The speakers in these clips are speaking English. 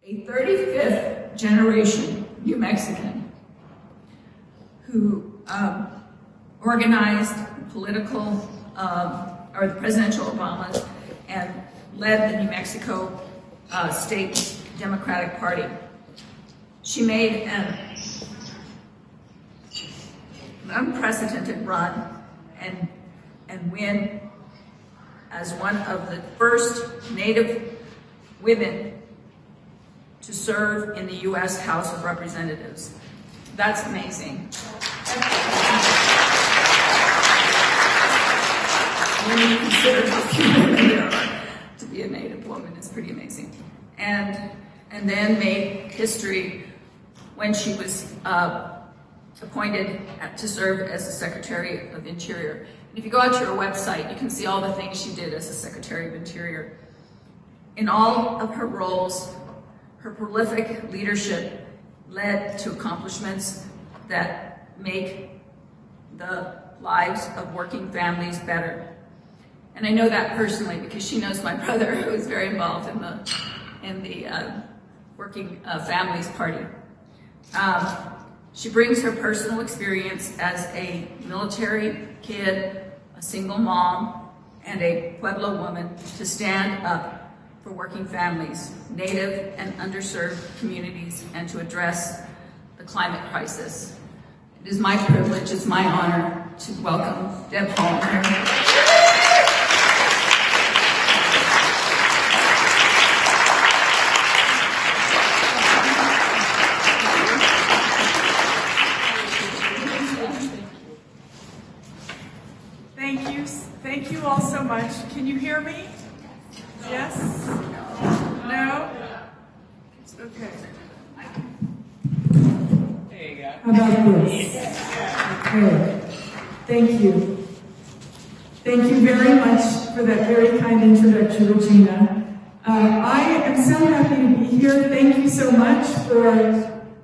a 35th generation New Mexican who organized political, or the presidential Obamas, and led the New Mexico State Democratic Party. She made an unprecedented run and win as one of the first Native women to serve in the U.S. House of Representatives. That's amazing. When you consider how few women there are, to be a Native woman is pretty amazing. And then made history when she was appointed to serve as the Secretary of Interior. And if you go out to her website, you can see all the things she did as the Secretary of Interior. In all of her roles, her prolific leadership led to accomplishments that make the lives of working families better. And I know that personally because she knows my brother, who is very involved in the Working Families Party. She brings her personal experience as a military kid, a single mom, and a Pueblo woman to stand up for working families, Native and underserved communities, and to address the climate crisis. It is my privilege, it's my honor to welcome Deb Haaland. Thank you all so much. Can you hear me? Yes? No? Okay. There you go. How about this? Okay. Thank you. Thank you very much for that very kind introduction, Regina. I am so happy to be here. Thank you so much for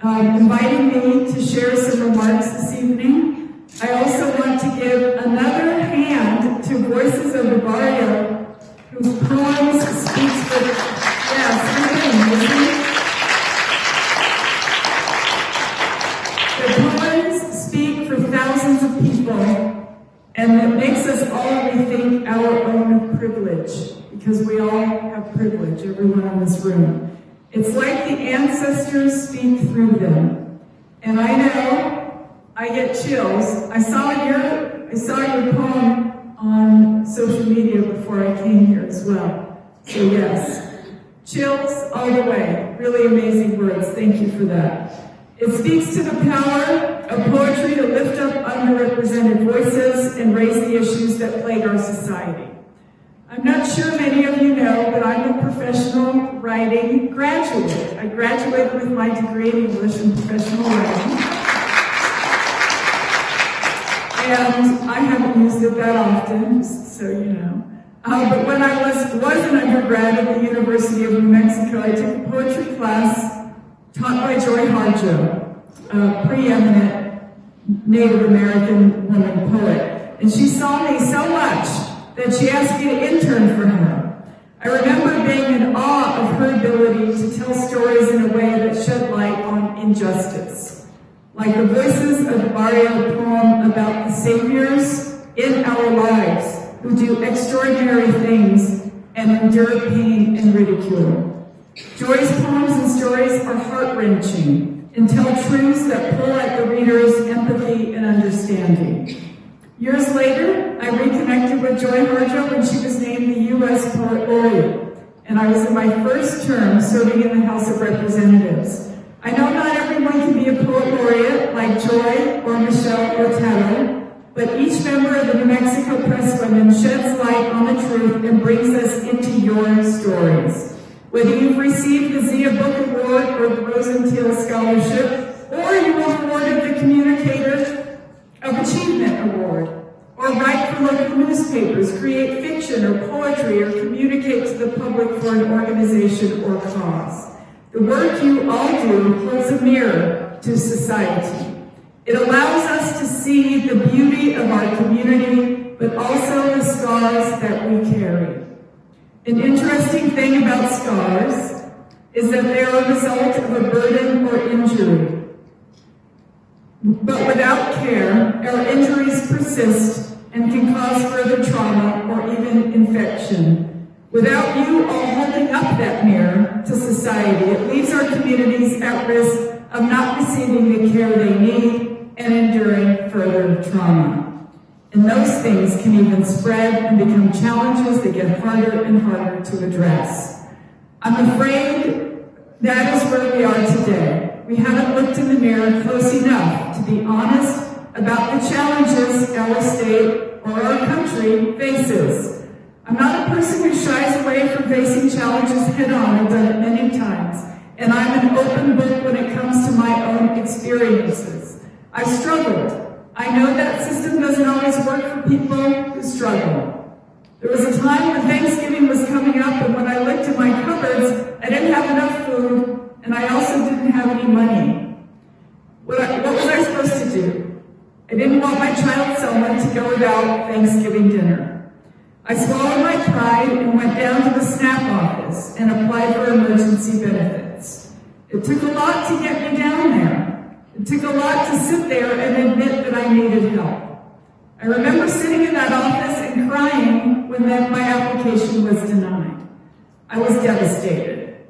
inviting me to share some remarks this evening. I also want to give another hand to Voices of the Barrio, whose poems speaks for the poems speak for thousands of people, and it makes us all rethink our own privilege, because we all have privilege, everyone in this room. It's like the ancestors speak through them. And I know I get chills. I saw your poem on social media before I came here as well. So yes, chills all the way. Really amazing words. Thank you for that. It speaks to the power of poetry to lift up underrepresented voices and raise the issues that plague our society. I'm not sure many of you know, but I'm a professional writing graduate. I graduated with my degree in English and professional writing. And I haven't used it that often, just so you know. But when I was an undergrad at the University of New Mexico, I took a poetry class taught by Joy Harjo, a preeminent Native American woman poet. And she saw me so much that she asked me to intern for her. I remember being in awe of her ability to tell stories in a way that shed light on injustice. Like the Voices of the Barrio poem about the saviors in our lives who do extraordinary things and endure pain and ridicule. Joy's poems and stories are heart-wrenching and tell truths that pull at the reader's empathy and understanding. Years later, I reconnected with Joy Harjo when she was named the U.S. Poet Laureate, and I was in my first term serving in the House of Representatives. I know not everyone can be a poet laureate like Joy or Michelle or Taylor, but each member of the New Mexico Press Women sheds light on the truth and brings us into your stories. Whether you've received the Zia Book Award or the Rosenthal Scholarship, or you were awarded the Communicator of Achievement Award, or write for local newspapers, create fiction or poetry, or communicate to the public for an organization or cause. The work you all do holds a mirror to society. It allows us to see the beauty of our community, but also the scars that we carry. An interesting thing about scars is that they are a result of a burden or injury. But without care, our injuries persist and can cause further trauma or even infection. Without you all holding up that mirror to society, it leaves our communities at risk of not receiving the care they need and enduring further trauma. And those things can even spread and become challenges that get harder and harder to address. I'm afraid that is where we are today. We haven't looked in the mirror close enough to be honest about the challenges our state or our country faces. I'm not a person who shies away from facing challenges head-on. I've done it many times. And I'm an open book when it comes to my own experiences. I've struggled. I know that system doesn't always work for people who struggle. There was a time when Thanksgiving was coming up, and when I looked in my cupboards, I didn't have enough food, and I also didn't have any money. What was I supposed to do? I didn't want my child Selma to go without Thanksgiving dinner. I swallowed my pride and went down to the SNAP office and applied for emergency benefits. It took a lot to get me down there. It took a lot to sit there and admit that I needed help. I remember sitting in that office and crying when my application was denied. I was devastated.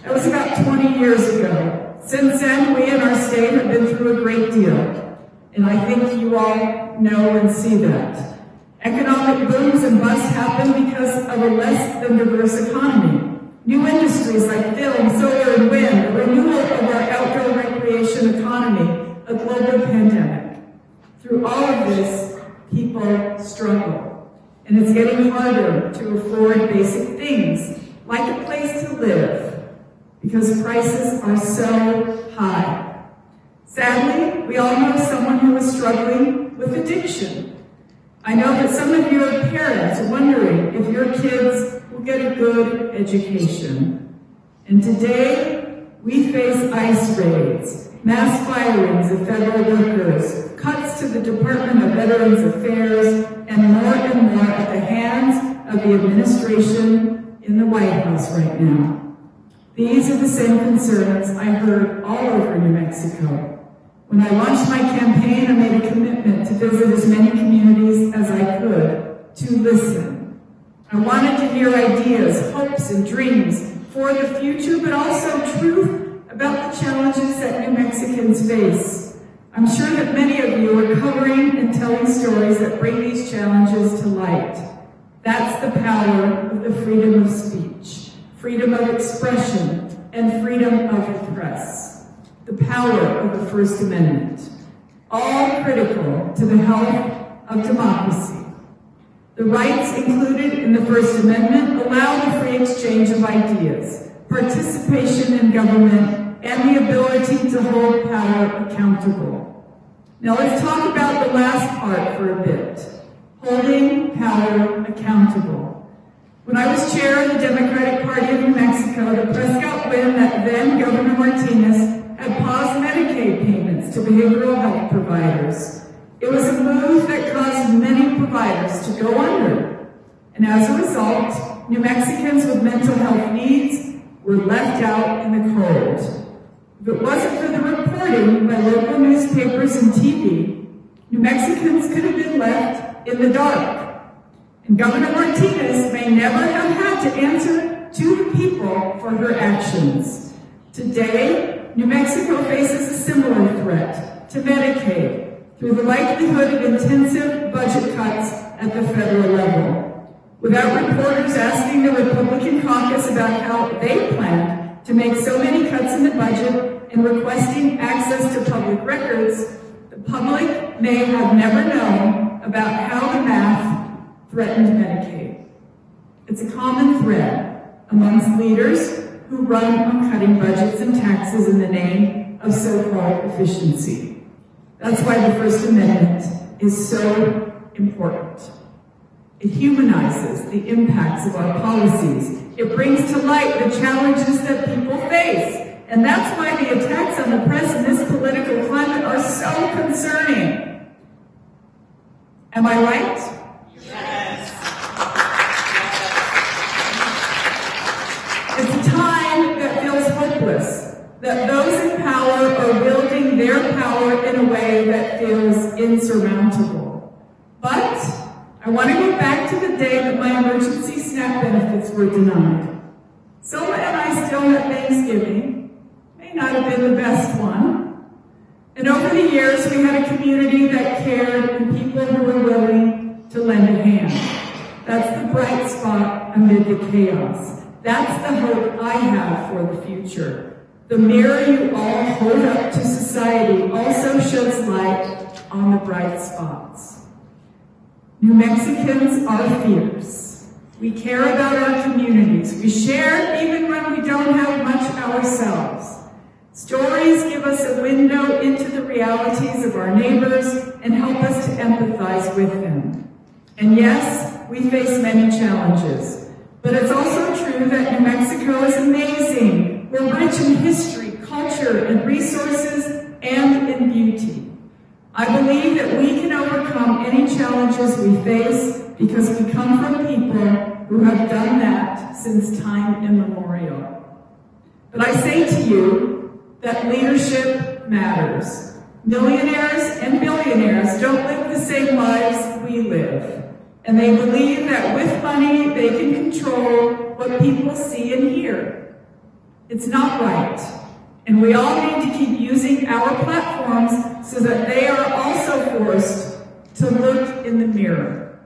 That was about 20 years ago. Since then, we in our state have been through a great deal. And I think you all know and see that. Economic booms and busts happen because of a less than diverse economy. New industries like film, solar, and wind, a renewal of our outdoor recreation economy, a global pandemic. Through all of this, people struggle. And it's getting harder to afford basic things, like a place to live, because prices are so high. Sadly, we all know someone who is struggling with addiction. I know that some of you are parents wondering if your kids will get a good education. And today, we face ICE raids, mass firings of federal workers, cuts to the Department of Veterans Affairs, and more at the hands of the administration in the White House right now. These are the same concerns I heard all over New Mexico. When I launched my campaign, I made a commitment to visit as many communities as I could, to listen. I wanted to hear ideas, hopes, and dreams for the future, but also truth about the challenges that New Mexicans face. I'm sure that many of you are covering and telling stories that bring these challenges to light. That's the power of the freedom of speech, freedom of expression, and freedom of the press. The power of the First Amendment, all critical to the health of democracy. The rights included in the First Amendment allow the free exchange of ideas, participation in government, and the ability to hold power accountable. Now let's talk about the last part for a bit, holding power accountable. When I was chair of the Democratic Party of New Mexico, the press got wind that then Governor Martinez had paused Medicaid payments to behavioral health providers. It was a move that caused many providers to go under. And as a result, New Mexicans with mental health needs were left out in the cold. If it wasn't for the reporting by local newspapers and TV, New Mexicans could have been left in the dark. And Governor Martinez may never have had to answer to the people for her actions. Today, New Mexico faces a similar threat to Medicaid through the likelihood of intensive budget cuts at the federal level. Without reporters asking the Republican caucus about how they plan to make so many cuts in the budget and requesting access to public records, the public may have never known about how the math threatened Medicaid. It's a common thread amongst leaders who run on cutting budgets and taxes in the name of so-called efficiency. That's why the First Amendment is so important. It humanizes the impacts of our policies. It brings to light the challenges that people face. And that's why the attacks on the press in this political climate are so concerning. Am I right? It's a time that feels ridiculous that those in power are wielding their power in a way that feels insurmountable. But I want to go back to the day that my emergency SNAP benefits were denied. Selma and I still had Thanksgiving. May not have been the best one. And over the years, we had a community that cared and people who were willing to lend a hand. That's the bright spot amid the chaos. That's the hope I have for the future. The mirror you all hold up to society also sheds light on the bright spots. New Mexicans are fierce. We care about our communities. We share even when we don't have much ourselves. Stories give us a window into the realities of our neighbors and help us to empathize with them. And yes, we face many challenges. But it's also true that New Mexico is amazing. We're rich in history, culture, and resources, and in beauty. I believe that we can overcome any challenges we face because we come from people who have done that since time immemorial. But I say to you that leadership matters. Millionaires and billionaires don't live the same lives we live. And they believe that with money, they can control what people see and hear. It's not right. And we all need to keep using our platforms so that they are also forced to look in the mirror.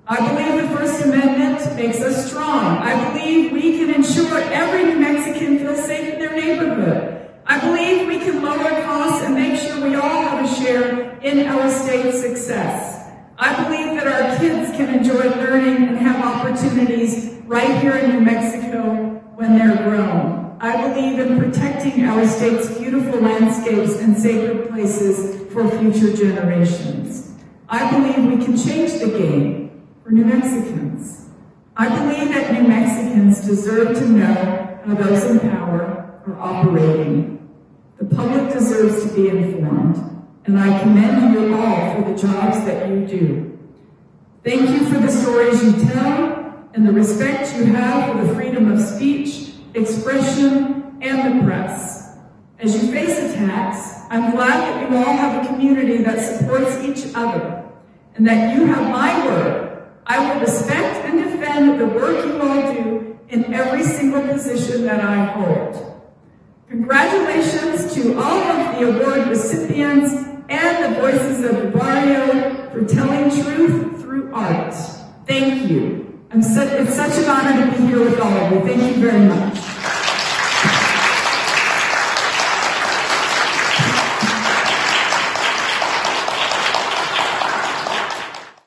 I believe the First Amendment makes us strong. I believe we can ensure every New Mexican feels safe in their neighborhood. I believe we can lower costs and make sure we all have a share in our state's success. I believe that our kids can enjoy learning and have opportunities right here in New Mexico when they're grown. I believe in protecting our state's beautiful landscapes and sacred places for future generations. I believe we can change the game for New Mexicans. I believe that New Mexicans deserve to know how those in power are operating. The public deserves to be informed. And I commend you all for the jobs that you do. Thank you for the stories you tell and the respect you have for the freedom of speech, expression, and the press. As you face attacks, I'm glad that you all have a community that supports each other and that you have my word. I will respect and defend the work you all do in every single position that I hold. Congratulations to all of the award recipients and the voices of the barrio for telling truth through art. Thank you. It's such an honor to be